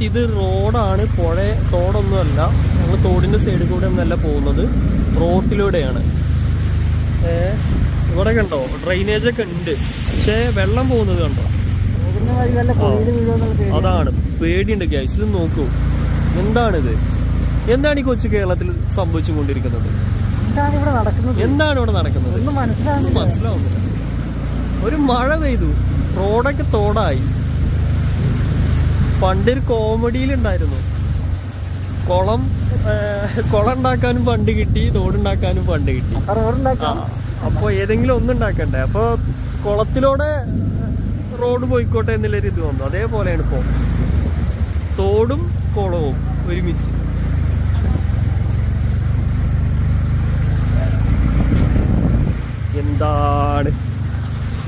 ഇത് റോഡാണ്, പുഴ തോടൊന്നുമല്ല. ഞങ്ങൾ തോടിന്റെ സൈഡിൽ കൂടെ ഒന്നല്ല പോകുന്നത്, റോട്ടിലൂടെയാണ്. ഇവിടെ കണ്ടോ ഡ്രെയിനേജ് ഒക്കെ ഉണ്ട്, പക്ഷെ വെള്ളം പോകുന്നത് കണ്ടോ? അതാണ് പേടിയുണ്ട് ഗൈസ്. ഇത് നോക്കൂ, എന്താണിത്? എന്താണ് ഈ കൊച്ചു കേരളത്തിൽ സംഭവിച്ചു കൊണ്ടിരിക്കുന്നത്? എന്താണ് ഇവിടെ നടക്കുന്നത്? മനസ്സിലാവുന്നില്ല. ഒരു മഴ പെയ്തു, റോഡൊക്കെ തോടായി. പണ്ടൊരു കോമഡിയിലുണ്ടായിരുന്നു, കുളം ഉണ്ടാക്കാനും ഫണ്ട് കിട്ടി, തോടുണ്ടാക്കാനും ഫണ്ട് കിട്ടി. അപ്പൊ ഏതെങ്കിലും ഒന്നുണ്ടാക്കണ്ടേ? അപ്പൊ കുളത്തിലൂടെ റോഡ് പോയിക്കോട്ടെ എന്നുള്ളൊരു ഇത് വന്നു. അതേപോലെയാണ് ഇപ്പോ തോടും കുളവും ഒരുമിച്ച്. എന്താണ്